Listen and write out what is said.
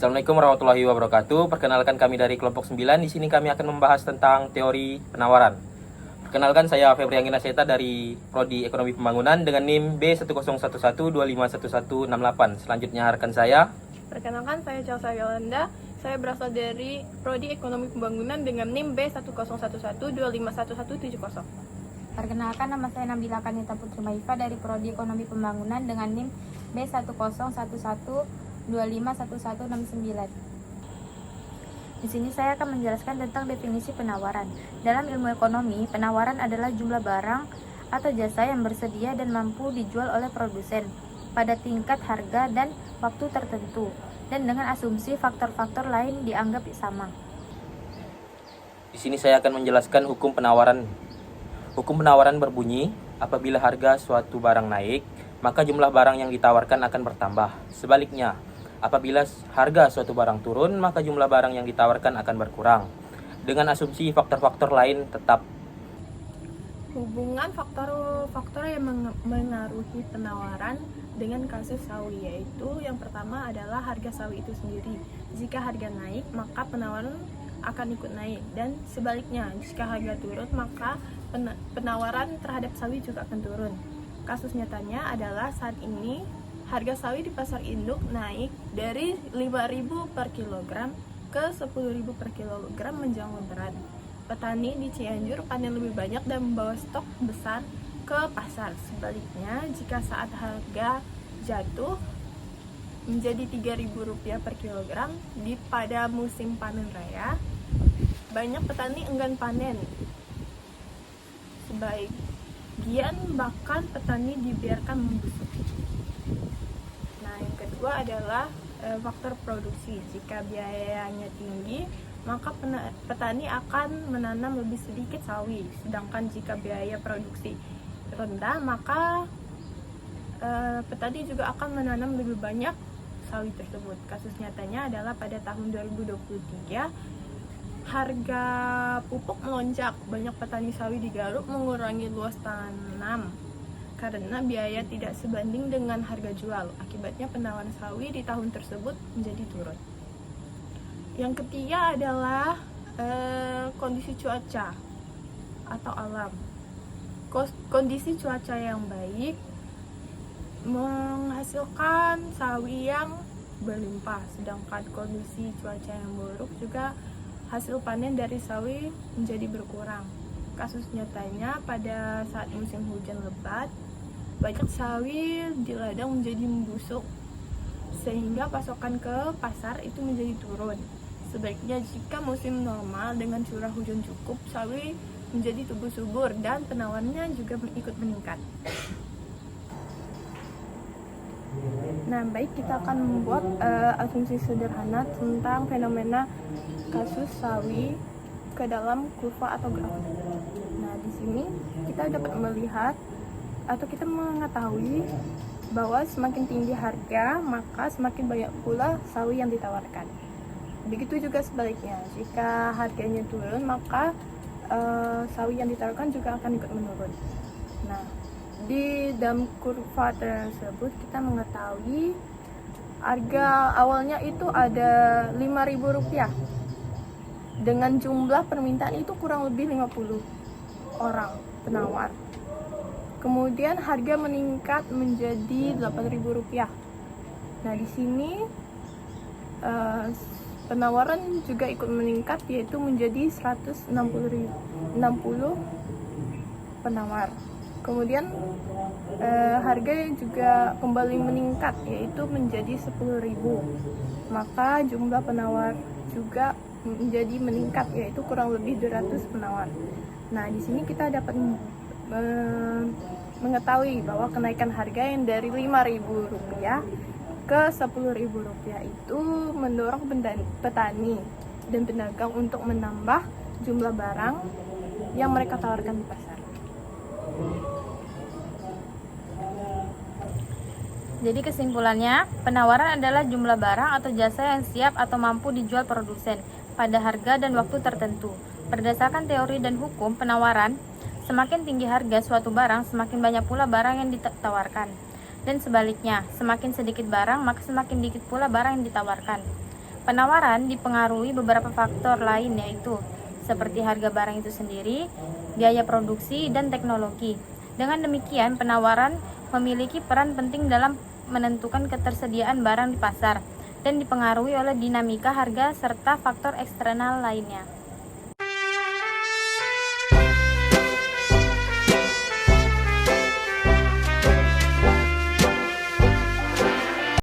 Assalamualaikum warahmatullahi wabarakatuh. Perkenalkan, kami dari kelompok 9. Di sini kami akan membahas tentang teori penawaran. Perkenalkan, saya Febri Anggina Seta dari Prodi Ekonomi Pembangunan dengan NIM B1011251168. Selanjutnya rekan saya. Perkenalkan, saya Chelsea Yolanda. Saya berasal dari Prodi Ekonomi Pembangunan dengan NIM B1011251170. Perkenalkan, nama saya Nabila Kanita Putri Maifa dari Prodi Ekonomi Pembangunan dengan NIM B1011251169. Di sini saya akan menjelaskan tentang definisi penawaran. Dalam ilmu ekonomi, penawaran adalah jumlah barang atau jasa yang bersedia dan mampu dijual oleh produsen pada tingkat harga dan waktu tertentu, dan dengan asumsi faktor-faktor lain dianggap sama. Di sini saya akan menjelaskan hukum penawaran. Hukum penawaran berbunyi, apabila harga suatu barang naik, maka jumlah barang yang ditawarkan akan bertambah. Sebaliknya, apabila harga suatu barang turun, maka jumlah barang yang ditawarkan akan berkurang. Dengan asumsi faktor-faktor lain tetap. Hubungan faktor-faktor yang mengaruhi penawaran dengan kasus sawi, yaitu yang pertama adalah harga sawi itu sendiri. Jika harga naik, maka penawaran akan ikut naik, dan sebaliknya, jika harga turun, maka penawaran terhadap sawi juga akan turun. Kasus nyatanya adalah saat ini harga sawi di pasar induk naik dari 5.000 per kilogram ke 10.000 per kilogram menjelang lebaran. Petani di Cianjur panen lebih banyak dan membawa stok besar ke pasar. Sebaliknya, jika saat harga jatuh menjadi Rp3.000 per kilogram pada musim panen raya, banyak petani enggan panen. Sebagian bahkan petani dibiarkan membusuk. Nah, yang kedua adalah faktor produksi. Jika biayanya tinggi, maka petani akan menanam lebih sedikit sawi. Sedangkan jika biaya produksi rendah, maka petani juga akan menanam lebih banyak sawi tersebut. Kasus nyatanya adalah pada tahun 2023, harga pupuk melonjak. Banyak petani sawi di Garut mengurangi luas tanam karena biaya tidak sebanding dengan harga jual. Akibatnya penawaran sawi di tahun tersebut menjadi turun. Yang ketiga adalah kondisi cuaca atau alam. Kondisi cuaca yang baik menghasilkan sawi yang berlimpah, sedangkan kondisi cuaca yang buruk juga hasil panen dari sawi menjadi berkurang. Kasus nyatanya pada saat musim hujan lebat, banyak sawi di ladang menjadi membusuk sehingga pasokan ke pasar itu menjadi turun. Sebaiknya jika musim normal dengan curah hujan cukup, sawi menjadi tumbuh subur dan penawarannya juga ikut meningkat. Nah, baik, kita akan membuat asumsi sederhana tentang fenomena kasus sawi ke dalam kurva atau graf. Nah, di sini kita dapat melihat atau kita mengetahui bahwa semakin tinggi harga, maka semakin banyak pula sawi yang ditawarkan. Begitu juga sebaliknya, jika harganya turun, maka sawi yang ditawarkan juga akan ikut menurun. Nah, di dalam kurva tersebut kita mengetahui harga awalnya itu ada Rp5.000 dengan jumlah permintaan itu kurang lebih 50 orang penawar. Kemudian harga meningkat menjadi Rp8.000. Nah, di sini penawaran juga ikut meningkat, yaitu menjadi 160 penawar. Kemudian harga juga kembali meningkat, yaitu menjadi 10.000. Maka jumlah penawar juga menjadi meningkat, yaitu kurang lebih 200 penawar. Nah, di sini kita dapat mengetahui bahwa kenaikan harga yang dari Rp5.000 ke Rp10.000 itu mendorong petani dan pedagang untuk menambah jumlah barang yang mereka tawarkan di pasar. Jadi kesimpulannya, penawaran adalah jumlah barang atau jasa yang siap atau mampu dijual produsen pada harga dan waktu tertentu. Berdasarkan teori dan hukum penawaran, semakin tinggi harga suatu barang, semakin banyak pula barang yang ditawarkan. Dan sebaliknya, semakin sedikit barang, maka semakin sedikit pula barang yang ditawarkan. Penawaran dipengaruhi beberapa faktor lain, yaitu seperti harga barang itu sendiri, biaya produksi, dan teknologi. Dengan demikian, penawaran memiliki peran penting dalam menentukan ketersediaan barang di pasar dan dipengaruhi oleh dinamika harga serta faktor eksternal lainnya.